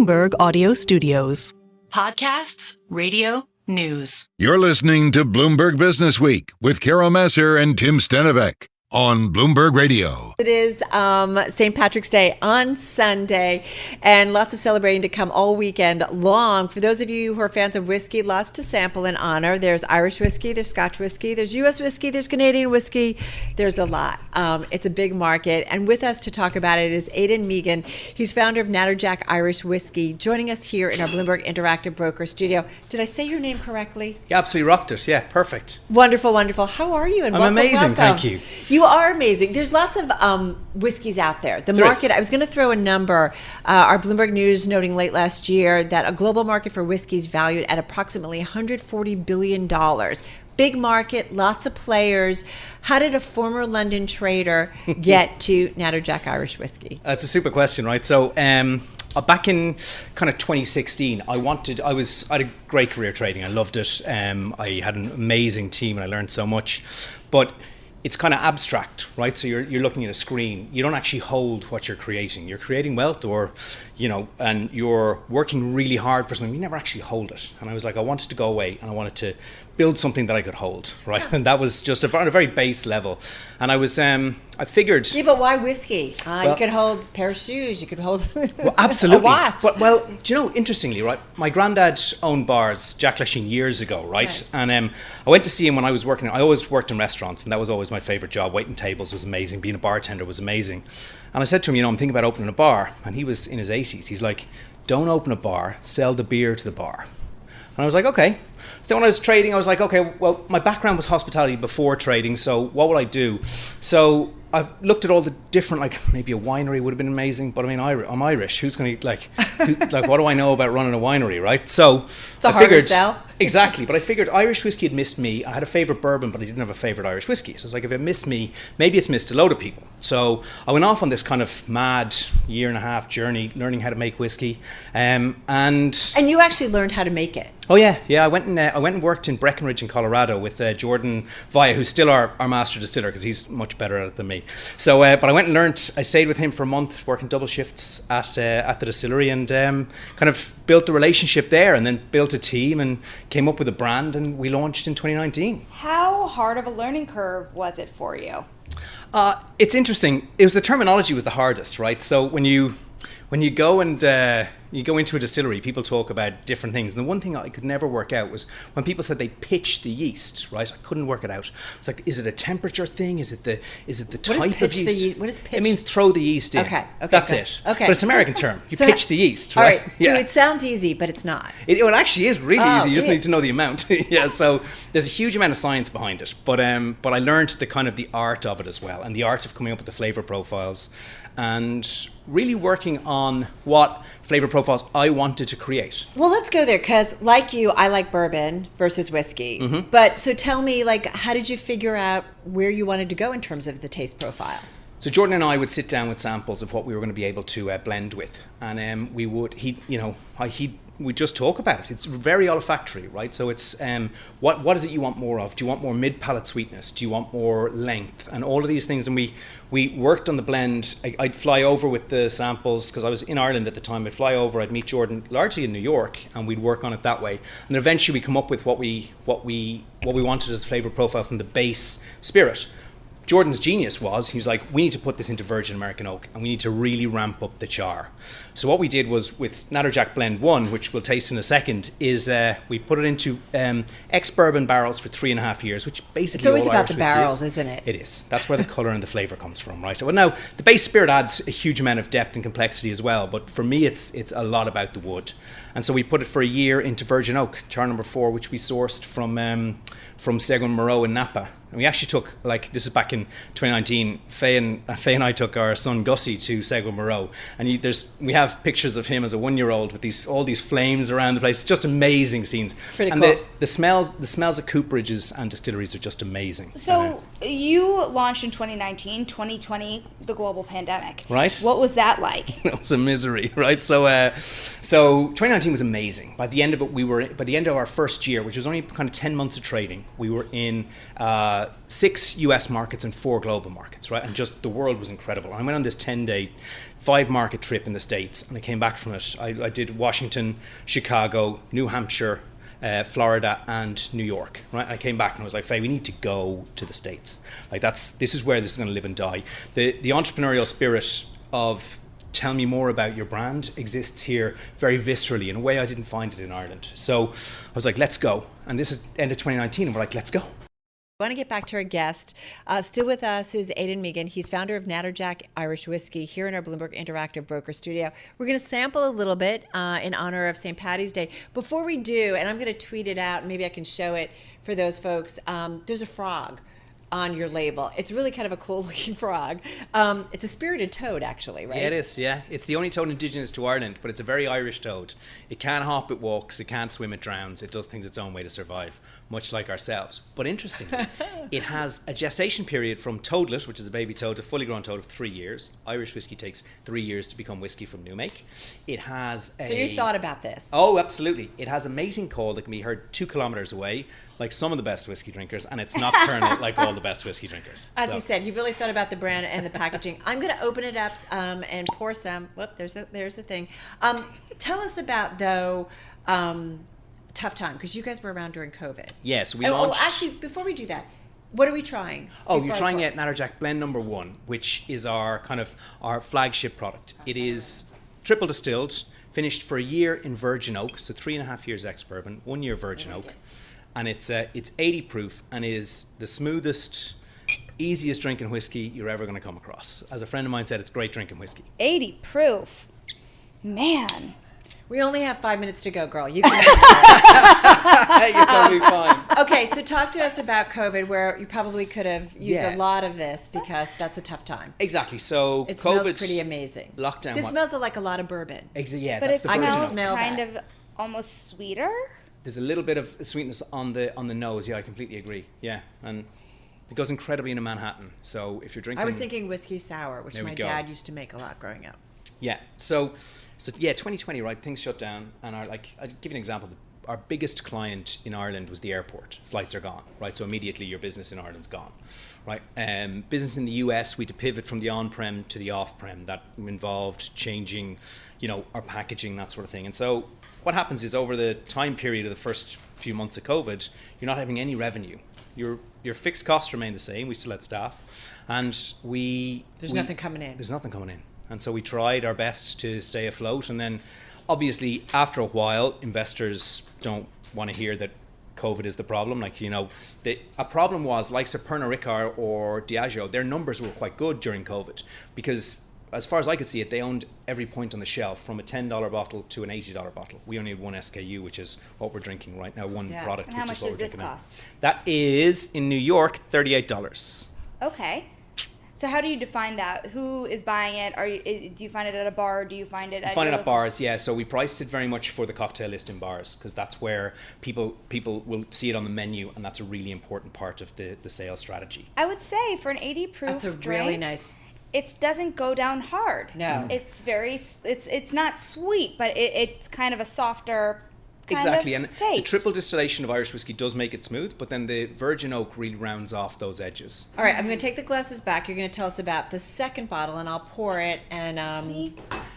Bloomberg Audio Studios. Podcasts, radio, news. You're listening to Bloomberg Businessweek with Massar and Tim Stenovec on Bloomberg Radio. It is St. Patrick's Day on Sunday, and lots of celebrating to come all weekend long. For those of you who are fans of whiskey, lots to sample and honor. There's Irish whiskey, there's Scotch whiskey, there's U.S. whiskey, there's Canadian whiskey. There's a lot. It's a big market. And with us to talk about it is Aidan Mehigan. He's founder of Natterjack Irish Whiskey, joining us here in our Bloomberg Interactive Broker studio. Did I say your name correctly? You absolutely rocked it. Yeah, perfect. Wonderful, wonderful. How are you? And I'm welcome, amazing, welcome. thank you. You are amazing. There's lots of whiskeys out there. The There market, is. I was going to throw a number. Our Bloomberg News noting late last year that a global market for whiskey is valued at approximately $140 billion. Big market, lots of players. How did a former London trader get to Natterjack Irish Whiskey? That's a super question, right? So back in kind of 2016, I had a great career trading. I loved it. I had an amazing team and I learned so much. But it's kind of abstract, right? So you're looking at a screen. You don't actually hold what you're creating. You're creating wealth, and you're working really hard for something. You never actually hold it. And I was like, I wanted to go away and I wanted to build something that I could hold, right? Yeah. And that was just on a very base level. And I was, I figured. Yeah, but why whiskey? You could hold a pair of shoes. You could hold absolutely. a watch. Well, do you know, interestingly, right? My granddad owned bars, Jack Lasheen, years ago, right? Nice. And I went to see him when I was working. I always worked in restaurants, and that was always my favorite job. Waiting tables was amazing. Being a bartender was amazing. And I said to him, I'm thinking about opening a bar. And he was in his 80s. He's like, don't open a bar, sell the beer to the bar. And I was like, okay. So when I was trading, I was like, okay, well, my background was hospitality before trading, so what would I do? So I've looked at all the different, like maybe a winery would have been amazing, but I mean, I'm Irish. Who's going to, what do I know about running a winery, right? So it's a harder sell. Exactly, but I figured Irish whiskey had missed me. I had a favourite bourbon, but I didn't have a favourite Irish whiskey. So I was like, if it missed me, maybe it's missed a load of people. So I went off on this kind of mad year-and-a-half journey, learning how to make whiskey. And you actually learned how to make it. Oh yeah. I went and worked in Breckenridge in Colorado with Jordan Vaya, who's still our master distiller because he's much better at it than me. So, but I went and learned. I stayed with him for a month, working double shifts at the distillery, and kind of built a relationship there, and then built a team and came up with a brand, and we launched in 2019. How hard of a learning curve was it for you? It's interesting. It was the terminology was the hardest, right? So when you go and you go into a distillery, people talk about different things. And the one thing I could never work out was when people said they pitch the yeast, right? I couldn't work it out. It's like, is it a temperature thing? Is it the type of yeast? What is pitch? It means throw the yeast in. Okay. That's it. Okay. But it's an American term. You So pitch the yeast, All right? right. So it sounds easy, but it's not. It actually is really easy. You just really? need to know the amount. Yeah. So there's a huge amount of science behind it. But I learned the art of it as well, and the art of coming up with the flavor profiles, and really working on what flavor profiles I wanted to create. Well, let's go there, because like you, I like bourbon versus whiskey. Mm-hmm. But so tell me, how did you figure out where you wanted to go in terms of the taste profile? So Jordan and I would sit down with samples of what we were going to be able to blend with, and we just talk about it. It's very olfactory, right? So it's what is it you want more of? Do you want more mid-palate sweetness? Do you want more length? And all of these things. And we worked on the blend. I'd fly over with the samples because I was in Ireland at the time. I'd fly over. I'd meet Jordan largely in New York, and we'd work on it that way. And eventually we come up with what we wanted as a flavor profile from the base spirit. Jordan's genius was, he was like, we need to put this into virgin American oak and we need to really ramp up the char. So what we did was with Natterjack Blend 1, which we'll taste in a second, is we put it into ex-bourbon barrels for 3.5 years, which basically it's always all about Irish the whiskey barrels, is. Isn't it? It is. That's where the colour and the flavour comes from, right? Well, now, the base spirit adds a huge amount of depth and complexity as well, but for me, it's a lot about the wood. And so we put it for a year into virgin oak, char number 4, which we sourced from Seguin Moreau in Napa. And we actually took, this is back in 2019, Faye and I took our son Gussie to Seguin Moreau. And we have pictures of him as a 1-year-old with all these flames around the place. Just amazing scenes. Pretty and cool. the smells of cooperages and distilleries are just amazing. So you launched in 2019, 2020, the global pandemic. Right. What was that like? It was a misery, right? So 2019 was amazing. By the end of it, by the end of our first year, which was only kind of 10 months of trading, we were in 6 US markets and 4 global markets, right? And just the world was incredible. I went on this 10-day 5-market trip in the States, and I came back from it. I did Washington, Chicago, New Hampshire, Florida, and New York. Right, I came back and I was like, "Faye, we need to go to the States. Like this is where this is going to live and die." The entrepreneurial spirit of tell me more about your brand exists here very viscerally in a way I didn't find it in Ireland. So I was like, let's go. And this is end of 2019, and we're like, let's go. I want to get back to our guest. Still with us is Aidan Mehigan. He's founder of Natterjack Irish Whiskey here in our Bloomberg Interactive Broker Studio. We're going to sample a little bit in honor of St. Paddy's Day. Before we do, and I'm going to tweet it out, and maybe I can show it for those folks, there's a frog on your label. It's really kind of a cool looking frog. It's a spirited toad, actually, right? Yeah, it is, yeah. It's the only toad indigenous to Ireland, but it's a very Irish toad. It can't hop, it walks, it can't swim, it drowns, it does things its own way to survive, much like ourselves. But interestingly, it has a gestation period from toadlet, which is a baby toad, to fully grown toad of 3 years. Irish whiskey takes 3 years to become whiskey from new make. It has So you thought about this? Oh, absolutely. It has a mating call that can be heard 2 kilometers away, like some of the best whiskey drinkers, and it's nocturnal like all the best whiskey drinkers. As you said, you really thought about the brand and the packaging. I'm going to open it up and pour some. Whoop, there's a thing. Tell us about, though, Tough Time, because you guys were around during COVID. Yeah, so we launched... Oh, actually, before we do that, what are we trying? Oh, you're trying Natterjack Blend number 1, which is our flagship product. It is triple distilled, finished for a year in virgin oak, so 3.5 years ex-bourbon, 1 year virgin oak. And it's 80 proof and is the smoothest, easiest drinking whiskey you're ever going to come across. As a friend of mine said, it's great drinking whiskey. 80 proof. Man. We only have 5 minutes to go, girl. You can You're totally fine. Okay, so talk to us about COVID, where you probably could have used a lot of this because that's a tough time. Exactly. So it smells pretty amazing. Lockdown. This smells like a lot of bourbon. Yeah, but that's it the virgin smells oak. kind of almost sweeter. There's a little bit of sweetness on the nose. Yeah, I completely agree. Yeah, and it goes incredibly into Manhattan. So if you're drinking, I was thinking whiskey sour, which my dad used to make a lot growing up. Yeah. So yeah, 2020, right? Things shut down, and I'll give you an example. Our biggest client in Ireland was the airport. Flights are gone, right? So immediately your business in Ireland's gone, right? Business in the US, we had to pivot from the on-prem to the off-prem. That involved changing, our packaging, that sort of thing. And so what happens is over the time period of the first few months of COVID, you're not having any revenue. Your fixed costs remain the same. We still had staff, and there's nothing coming in. There's nothing coming in, and so we tried our best to stay afloat. And then, obviously, after a while, investors don't want to hear that COVID is the problem. A problem was like Pernod Ricard or Diageo. Their numbers were quite good during COVID because, as far as I could see it, they owned every point on the shelf from a $10 bottle to an $80 bottle. We only had one SKU, which is what we're drinking right now, one product. And how much does this cost? That is, in New York, $38. Okay. So how do you define that? Who is buying it? Do you find it at a bar? Or do you find it at... Find it at bars, yeah. So we priced it very much for the cocktail list in bars because that's where people will see it on the menu, and that's a really important part of the sales strategy. I would say for an 80 proof that's a drink, really nice... It doesn't go down hard. No. It's not sweet, but it's kind of a softer exactly, and taste. the triple distillation of Irish whiskey does make it smooth, but then the virgin oak really rounds off those edges. All right, I'm going to take the glasses back. You're going to tell us about the second bottle, and I'll pour it. And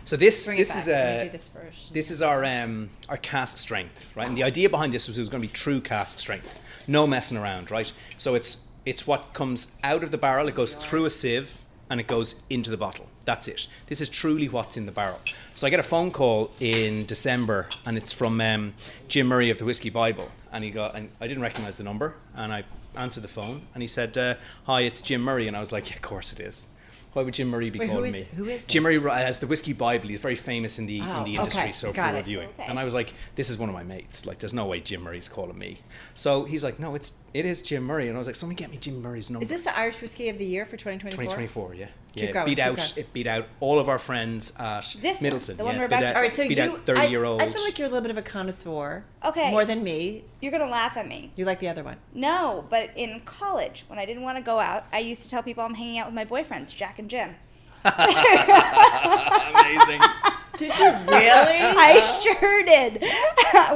so this is do this first. This is our cask strength, right? And the idea behind this was it was going to be true cask strength, no messing around, right? So it's what comes out of the barrel. It goes through a sieve and it goes into the bottle. That's it. This is truly what's in the barrel. So I get a phone call in December, and it's from Jim Murray of the Whiskey Bible, and I didn't recognize the number, and I answered the phone, and he said, "Hi, it's Jim Murray," and I was like, "Yeah, of course it is. Why would Jim Murray be calling me?" Who is this? Jim Murray has the Whiskey Bible. He's very famous in the industry, okay. so Got for it. reviewing. Okay. And I was like, "This is one of my mates. Like, there's no way Jim Murray's calling me." So he's like, "No, it is Jim Murray," and I was like, "Somebody get me Jim Murray's number." Is this the Irish Whiskey of the Year for 2024? 2024, yeah. Keep It going. beat out all of our friends at This one, Middleton. the one yeah, we're about to- All right, so beat out 30-year-olds. I feel like you're a little bit of a connoisseur. Okay. More than me. You're going to laugh at me. You like the other one. No, but in college, when I didn't want to go out, I used to tell people I'm hanging out with my boyfriends, Jack and Jim. Amazing. Did you really? I sure did.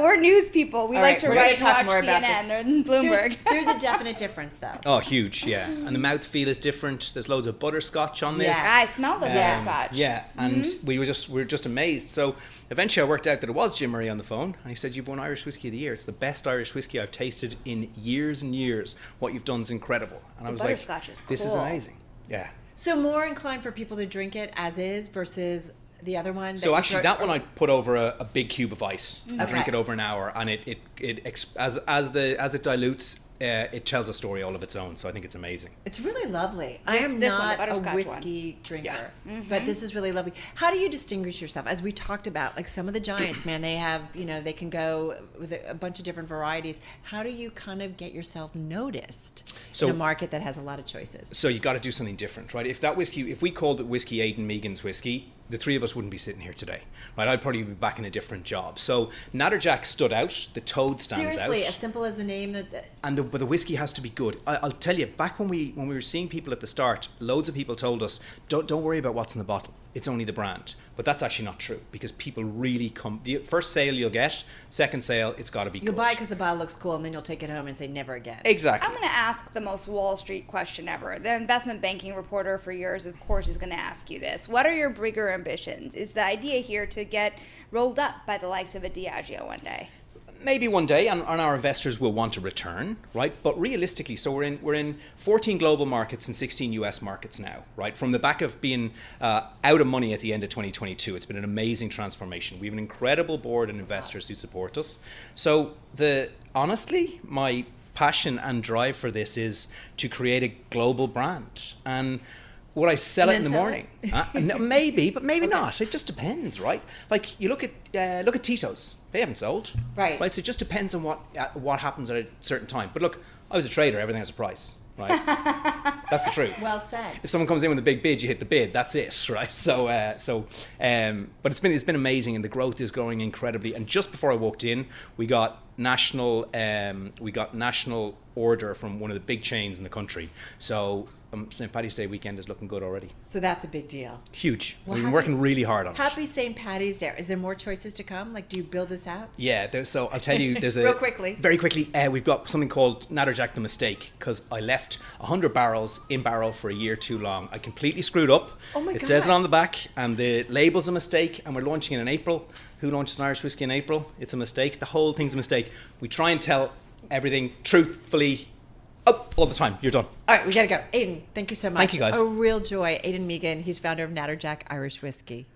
We're news people. We All like right, to we're gonna write and talk watch more about CNN and Bloomberg. There's a definite difference, though. Oh, huge, yeah. And the mouthfeel is different. There's loads of butterscotch on this. Yes. I smell the butterscotch. Yeah, and we were just amazed. So eventually I worked out that it was Jim Murray on the phone, and he said, "You've won Irish Whiskey of the Year. It's the best Irish whiskey I've tasted in years and years. What you've done is incredible." And I was like, butterscotch is "This is cool. amazing." Yeah. So more inclined for people to drink it as is versus the other one? So actually, that one I put over a big cube of ice and drink Okay. it over an hour, and as it dilutes, it tells a story all of its own. So I think it's amazing. It's really lovely. I am this one, the not a butterscotch whiskey drinker, Yeah. but this is really lovely. How do you distinguish yourself? As we talked about, like some of the giants, man, they have, they can go with a bunch of different varieties. How do you kind of get yourself noticed in a market that has a lot of choices? So you got to do something different, right? If we called it whiskey Aidan Mehigan's whiskey, the three of us wouldn't be sitting here today, right? I'd probably be back in a different job. So Natterjack stood out. The toad stands Seriously, out. as simple as the name But the whiskey has to be good. I'll tell you, back when we were seeing people at the start, loads of people told us, don't worry about what's in the bottle. It's only the brand. But that's actually not true, because people really come. The first sale you'll get, second sale, it's got to be good. You'll buy it because the bottle looks cool, and then you'll take it home and say never again. Exactly. I'm going to ask the most Wall Street question ever. The investment banking reporter for years, of course, is going to ask you this. What are your bigger ambitions? Is the idea here to get rolled up by the likes of a Diageo one day? Maybe one day, and our investors will want a return, right? But realistically, so we're in 14 global markets and 16 US markets now, right? From the back of being out of money at the end of 2022, it's been an amazing transformation. We have an incredible board and investors who support us. So honestly, my passion and drive for this is to create a global brand. And would I sell it in the morning? No, maybe, but maybe not. It just depends, right? Like you look at Tito's; they haven't sold, Right. So it just depends on what happens at a certain time. But look, I was a trader; everything has a price, right? That's the truth. Well said. If someone comes in with a big bid, you hit the bid. That's it, right? But it's been amazing, and the growth is growing incredibly. And just before I walked in, we got national order from one of the big chains in the country. So St. Paddy's Day weekend is looking good already. So that's a big deal. Huge. Well, We've been working really hard on it. Happy St. Paddy's Day. Is there more choices to come? Like, do you build this out? Yeah, so I'll tell you, there's Real quickly. Very quickly, we've got something called Natterjack the Mistake, because I left 100 barrels in barrel for a year too long. I completely screwed up. Oh my It God. says it on the back, and the label's a mistake, and we're launching it in April. Who launches an Irish whiskey in April? It's a mistake. The whole thing's a mistake. We try and tell everything truthfully all the time. You're done. All right, we got to go. Aidan, thank you so much. Thank you, guys. A real joy. Aidan Mehigan, he's founder of Natterjack Irish Whiskey.